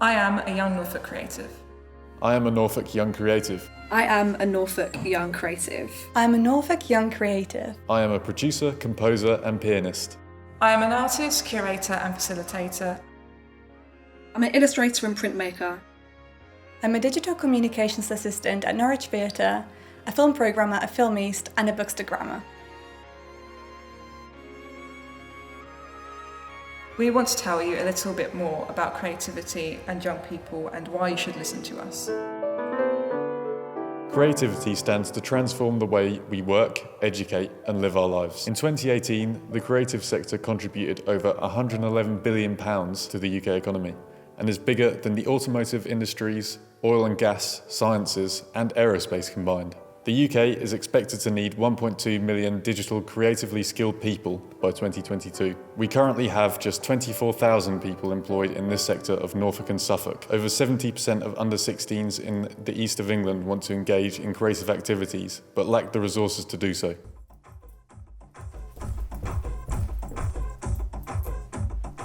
I am a young Norfolk creative. I am a Norfolk Young Creative. I am a Norfolk Young Creative. I'm a Norfolk Young Creative. I am a producer, composer and pianist. I am an artist, curator and facilitator. I'm an illustrator and printmaker. I'm a digital communications assistant at Norwich Theatre, a film programmer at Film East and a bookstagrammer. We want to tell you a little bit more about creativity and young people and why you should listen to us. Creativity stands to transform the way we work, educate and live our lives. In 2018, the creative sector contributed over £111 billion to the UK economy and is bigger than the automotive industries, oil and gas, sciences and aerospace combined. The UK is expected to need 1.2 million digital creatively skilled people by 2022. We currently have just 24,000 people employed in this sector of Norfolk and Suffolk. Over 70% of under-16s in the east of England want to engage in creative activities, but lack the resources to do so.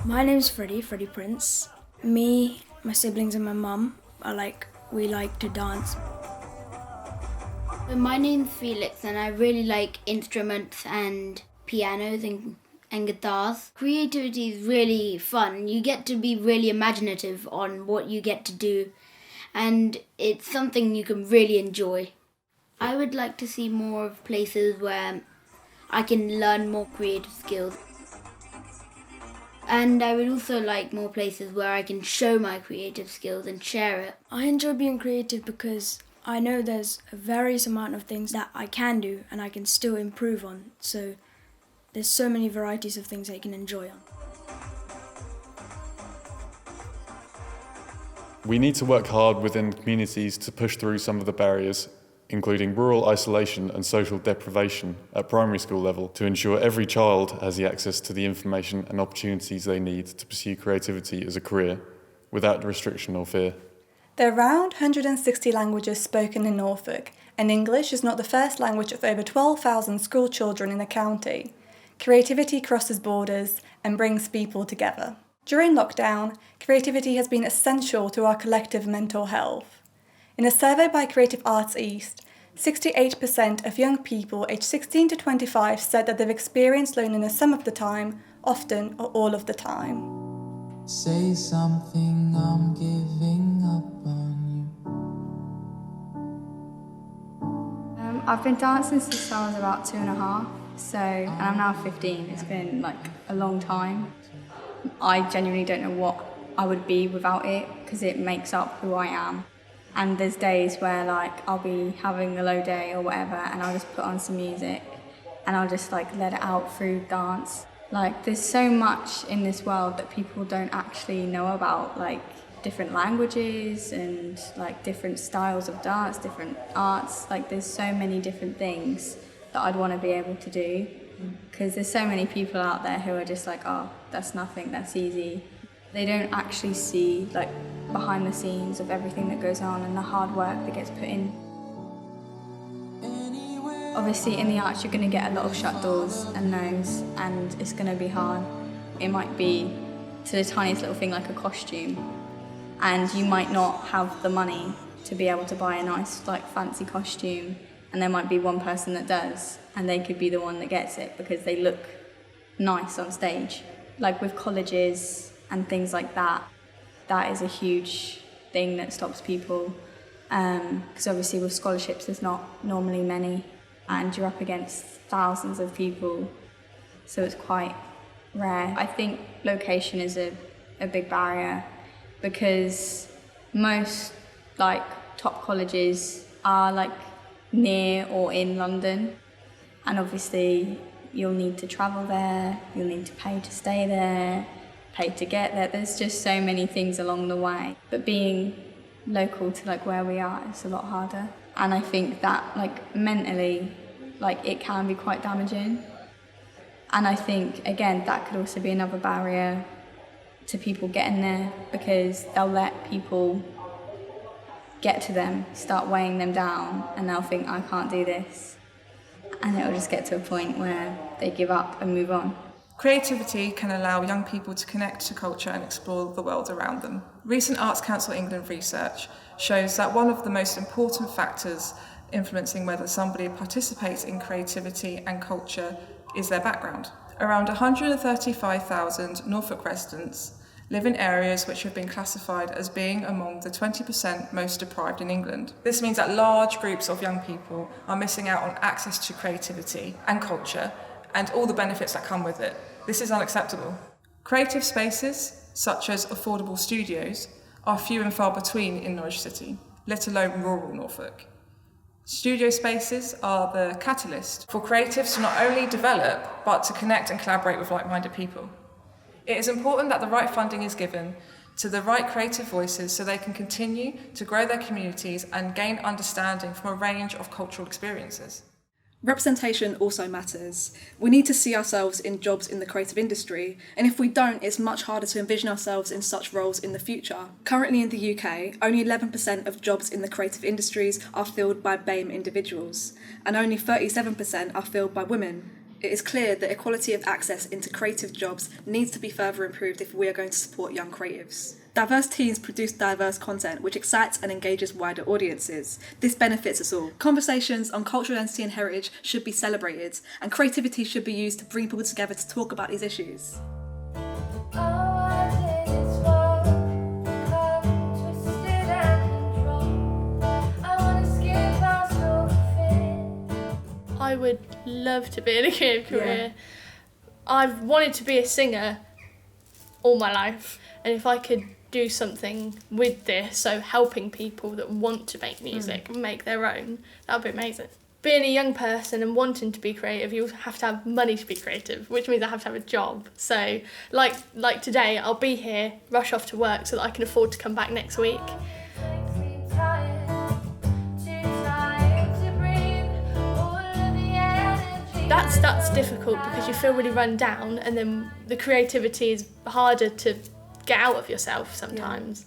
My name's Freddie Prince. Me, my siblings and my mum we like to dance. My name's Felix and I really like instruments and pianos and guitars. Creativity is really fun. You get to be really imaginative on what you get to do and it's something you can really enjoy. I would like to see more of places where I can learn more creative skills. And I would also like more places where I can show my creative skills and share it. I enjoy being creative because I know there's a various amount of things that I can do and I can still improve on. So there's so many varieties of things I can enjoy on. We need to work hard within communities to push through some of the barriers, including rural isolation and social deprivation at primary school level, to ensure every child has the access to the information and opportunities they need to pursue creativity as a career, without restriction or fear. There are around 160 languages spoken in Norfolk, and English is not the first language of over 12,000 school children in the county. Creativity crosses borders and brings people together. During lockdown, creativity has been essential to our collective mental health. In a survey by Creative Arts East, 68% of young people aged 16 to 25 said that they've experienced loneliness some of the time, often or all of the time. Say something, I'm giving up on you. I've been dancing since I was about 2.5, and I'm now 15. It's been a long time. I genuinely don't know what I would be without it because it makes up who I am. And there's days where I'll be having a low day or whatever and I'll just put on some music and I'll just let it out through dance. There's so much in this world that people don't actually know about, different languages and different styles of dance, different arts. There's so many different things that I'd want to be able to do because there's so many people out there who are just oh, that's nothing, that's easy. They don't actually see behind the scenes of everything that goes on and the hard work that gets put in. Obviously in the arts you're going to get a lot of shut doors and no's and it's going to be hard. It might be to the tiniest little thing like a costume and you might not have the money to be able to buy a nice fancy costume and there might be one person that does and they could be the one that gets it because they look nice on stage. With colleges and things like that, that is a huge thing that stops people because obviously with scholarships there's not normally many and you're up against thousands of people, so it's quite rare. I think location is a big barrier because most top colleges are near or in London and obviously you'll need to travel there, you'll need to pay to stay there, pay to get there. There's just so many things along the way. But being local to where we are is a lot harder. And I think that mentally, it can be quite damaging. And I think, again, that could also be another barrier to people getting there because they'll let people get to them, start weighing them down, and they'll think, I can't do this. And it'll just get to a point where they give up and move on. Creativity can allow young people to connect to culture and explore the world around them. Recent Arts Council England research shows that one of the most important factors influencing whether somebody participates in creativity and culture is their background. Around 135,000 Norfolk residents live in areas which have been classified as being among the 20% most deprived in England. This means that large groups of young people are missing out on access to creativity and culture and all the benefits that come with it. This is unacceptable. Creative spaces, such as affordable studios, are few and far between in Norwich City, let alone rural Norfolk. Studio spaces are the catalyst for creatives to not only develop, but to connect and collaborate with like-minded people. It is important that the right funding is given to the right creative voices so they can continue to grow their communities and gain understanding from a range of cultural experiences. Representation also matters. We need to see ourselves in jobs in the creative industry, and if we don't, it's much harder to envision ourselves in such roles in the future. Currently in the UK, only 11% of jobs in the creative industries are filled by BAME individuals, and only 37% are filled by women. It is clear that equality of access into creative jobs needs to be further improved if we are going to support young creatives. Diverse teams produce diverse content which excites and engages wider audiences. This benefits us all. Conversations on cultural identity and heritage should be celebrated, and creativity should be used to bring people together to talk about these issues. I would love to be in a creative career. I've wanted to be a singer all my life, and if I could do something with this, so helping people that want to make music and make their own, that would be amazing. Being a young person and wanting to be creative, you have to have money to be creative, which means I have to have a job. So like today, I'll be here, rush off to work so that I can afford to come back next week. That's difficult because you feel really run down, and then the creativity is harder to get out of yourself sometimes.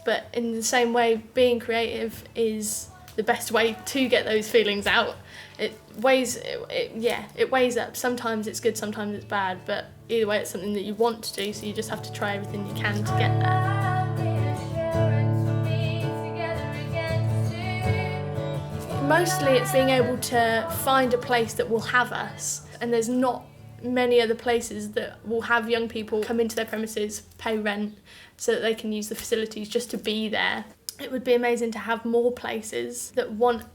But in the same way, being creative is the best way to get those feelings out. It weighs up. Sometimes it's good, sometimes it's bad, but either way it's something that you want to do, so you just have to try everything you can to get there. Mostly it's being able to find a place that will have us, and there's not many other places that will have young people come into their premises, pay rent, so that they can use the facilities just to be there. It would be amazing to have more places that want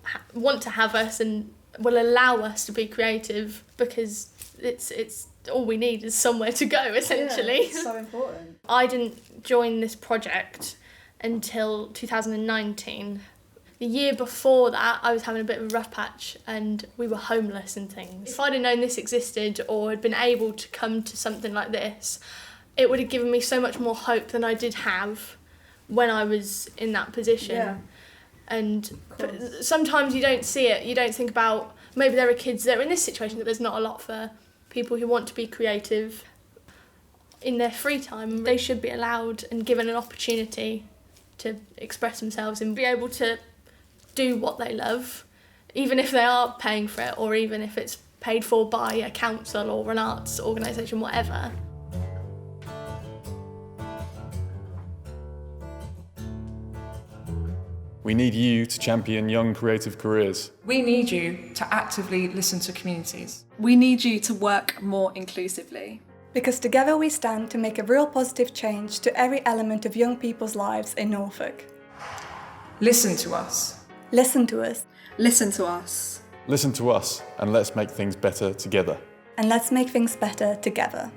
to have us and will allow us to be creative, because it's all we need is somewhere to go, essentially. Yeah, it's so important. I didn't join this project until 2019. The year before that, I was having a bit of a rough patch and we were homeless and things. If I'd have known this existed or had been able to come to something like this, it would have given me so much more hope than I did have when I was in that position. Yeah. And sometimes you don't see it. You don't think about, maybe there are kids that are in this situation, that there's not a lot for people who want to be creative. In their free time, they should be allowed and given an opportunity to express themselves and be able to do what they love, even if they are paying for it, or even if it's paid for by a council or an arts organisation, whatever. We need you to champion young creative careers. We need you to actively listen to communities. We need you to work more inclusively. Because together we stand to make a real positive change to every element of young people's lives in Norfolk. Listen to us. Listen to us. Listen to us. Listen to us, and let's make things better together. And let's make things better together.